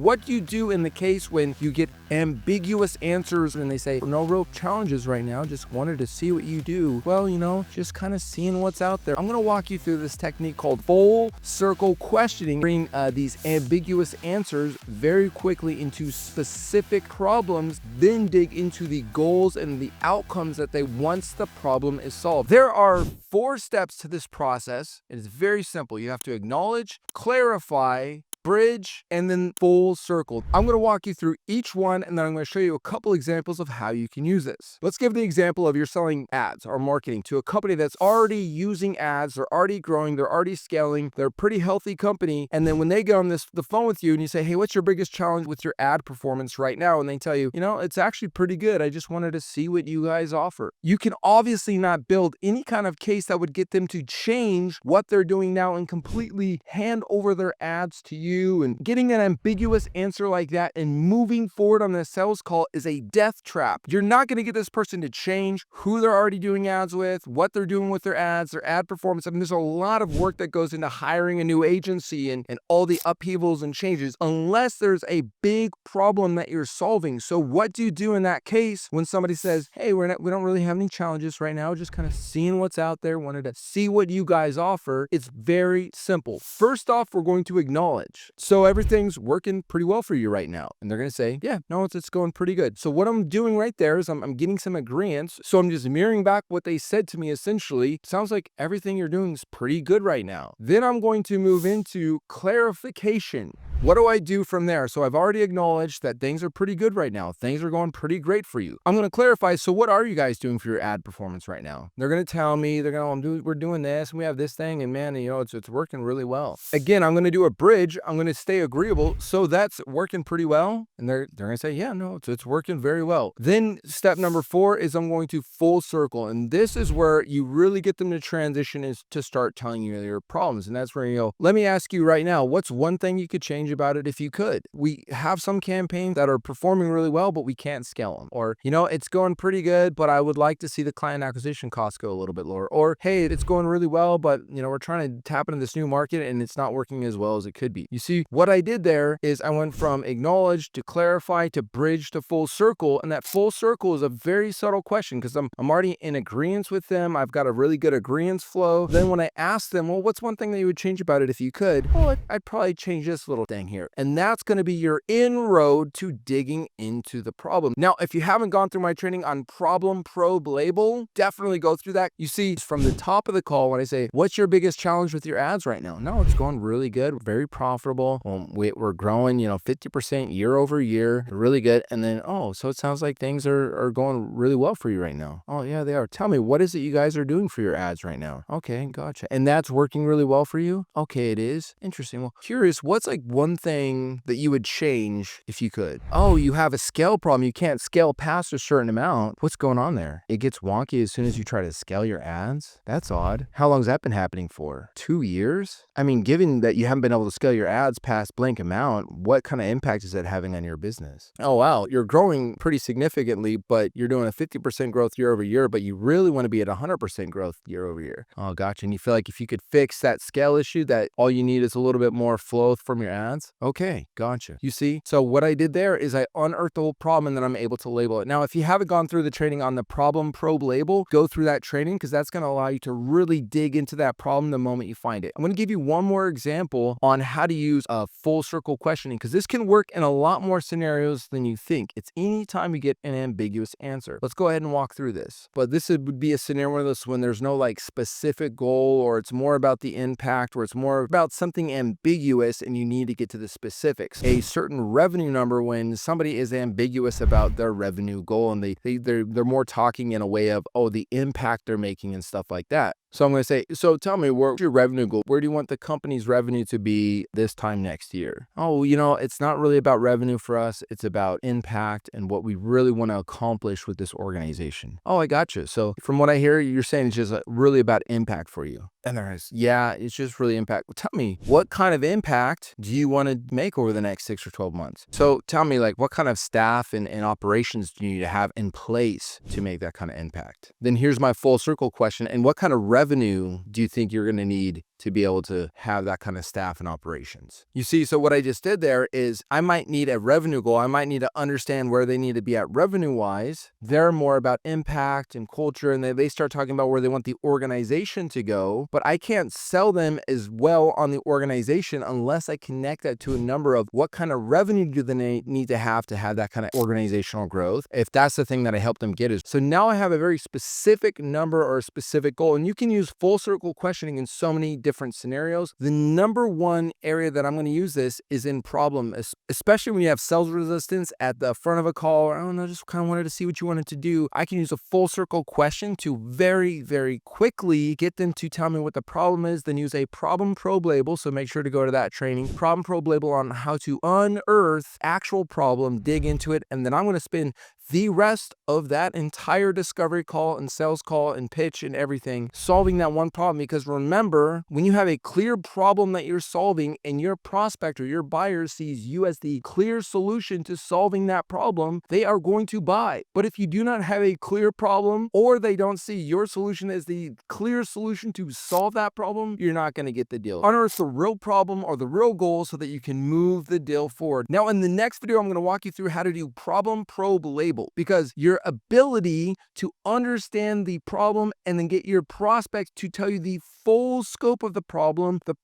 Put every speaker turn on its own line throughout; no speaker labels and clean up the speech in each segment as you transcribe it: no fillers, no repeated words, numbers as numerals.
What do you do in the case when you get ambiguous answers and they say, no real challenges right now, just wanted to see what you do? Well, just kind of seeing what's out there. I'm going to walk you through this technique called full circle questioning, bring these ambiguous answers very quickly into specific problems, then dig into the goals and the outcomes that they once the problem is solved. There are 4 steps to this process. It is very simple. You have to acknowledge, clarify, bridge, and then full circle. I'm going to walk you through each one, and then I'm going to show you a couple examples of how you can use this. Let's give the example of you're selling ads or marketing to a company that's already using ads, they're already growing, they're already scaling, they're a pretty healthy company, and then when they get on the phone with you and you say, hey, what's your biggest challenge with your ad performance right now? And they tell you, it's actually pretty good. I just wanted to see what you guys offer. You can obviously not build any kind of case that would get them to change what they're doing now and completely hand over their ads to you. And getting an ambiguous answer like that and moving forward on the sales call is a death trap. You're not going to get this person to change who they're already doing ads with, what they're doing with their ads, their ad performance. I mean, there's a lot of work that goes into hiring a new agency and all the upheavals and changes unless there's a big problem that you're solving. So what do you do in that case when somebody says, hey, we don't really have any challenges right now, just kind of seeing what's out there, wanted to see what you guys offer? It's very simple. First off, we're going to acknowledge. So everything's working pretty well for you right now. And they're going to say, yeah, no, it's going pretty good. So what I'm doing right there is I'm getting some agreements. So I'm just mirroring back what they said to me essentially. Sounds like everything you're doing is pretty good right now. Then I'm going to move into clarification. What do I do from there? So I've already acknowledged that things are pretty good right now. Things are going pretty great for you. I'm going to clarify. So what are you guys doing for your ad performance right now? They're going to tell me, we're doing this and we have this thing and man, it's working really well. Again, I'm going to do a bridge. I'm going to stay agreeable. So that's working pretty well. And they're going to say, yeah, no, it's working very well. Then step number 4 is I'm going to full circle. And this is where you really get them to transition is to start telling you your problems. And that's where, let me ask you right now, what's one thing you could change about it if you could? We have some campaigns that are performing really well, but we can't scale them. Or, it's going pretty good, but I would like to see the client acquisition costs go a little bit lower. Or, hey, it's going really well, but, we're trying to tap into this new market and it's not working as well as it could be. You see, what I did there is I went from acknowledge to clarify to bridge to full circle. And that full circle is a very subtle question because I'm already in agreement with them. I've got a really good agreement flow. Then when I ask them, well, what's one thing that you would change about it if you could? Well, I'd probably change this little thing here. And that's going to be your inroad to digging into the problem. Now, if you haven't gone through my training on problem probe label, definitely go through that. You see from the top of the call when I say, what's your biggest challenge with your ads right now? No, it's going really good, very profitable. We're growing, 50% year over year, really good. And then, so it sounds like things are going really well for you right now. Oh yeah, they are. Tell me, what is it you guys are doing for your ads right now? Okay, gotcha. And that's working really well for you? Okay, it is. Interesting. Well, curious, what's like one thing that you would change if you could? Oh, you have a scale problem. You can't scale past a certain amount. What's going on there? It gets wonky as soon as you try to scale your ads? That's odd. How long's that been happening for? 2 years? I mean, given that you haven't been able to scale your ads past blank amount, what kind of impact is that having on your business? Oh, wow. You're growing pretty significantly, but you're doing a 50% growth year over year, but you really want to be at 100% growth year over year. Oh, gotcha. And you feel like if you could fix that scale issue, that all you need is a little bit more flow from your ads? Okay, gotcha. You see? So what I did there is I unearthed the whole problem and then I'm able to label it. Now, if you haven't gone through the training on the problem probe label, go through that training because that's going to allow you to really dig into that problem the moment you find it. I'm going to give you one more example on how to use a full circle questioning because this can work in a lot more scenarios than you think. It's anytime you get an ambiguous answer. Let's go ahead and walk through this. But this would be a scenario when there's no like specific goal or it's more about the impact or it's more about something ambiguous and you need to get to the specifics. A certain revenue number when somebody is ambiguous about their revenue goal and they're more talking in a way of, the impact they're making and stuff like that. So I'm going to say, so tell me, what's your revenue goal? Where do you want the company's revenue to be this time next year? Oh, it's not really about revenue for us. It's about impact and what we really want to accomplish with this organization. Oh, I gotcha. So from what I hear, you're saying it's just really about impact for you. And there is, yeah, it's just really impact. Well, tell me, what kind of impact do you want to make over the next 6 or 12 months? So tell me, like, what kind of staff and operations do you need to have in place to make that kind of impact? Then here's my full circle question. And what kind of revenue do you think you're going to need to be able to have that kind of staff and operations. You see, so what I just did there is I might need a revenue goal. I might need to understand where they need to be at revenue-wise. They're more about impact and culture, and they start talking about where they want the organization to go, but I can't sell them as well on the organization unless I connect that to a number of what kind of revenue do they need to have that kind of organizational growth. If that's the thing that I help them get is, so now I have a very specific number or a specific goal, and you can use full circle questioning in so many different scenarios. The number one area that I'm going to use this is in problem, especially when you have sales resistance at the front of a call, or I don't know, just kind of wanted to see what you wanted to do. I can use a full circle question to very, very quickly get them to tell me what the problem is, then use a problem probe label. So make sure to go to that training, problem probe label on how to unearth actual problem, dig into it, and then I'm going to spend the rest of that entire discovery call and sales call and pitch and everything solving that one problem. Because remember, when you have a clear problem that you're solving and your prospect or your buyer sees you as the clear solution to solving that problem, they are going to buy. But if you do not have a clear problem, or they don't see your solution as the clear solution to solve that problem, you're not going to get the deal. Unearth the real problem or the real goal so that you can move the deal forward. Now, in the next video, I'm going to walk you through how to do problem probe label, because your ability to understand the problem and then get your prospect to tell you the full scope of the problem that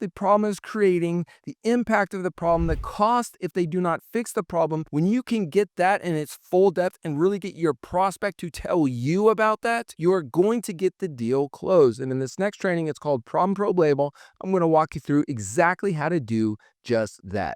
the problem is creating, the impact of the problem, the cost if they do not fix the problem. When you can get that in its full depth and really get your prospect to tell you about that, you are going to get the deal closed. And in this next training, it's called Problem Probe Label. I'm going to walk you through exactly how to do just that.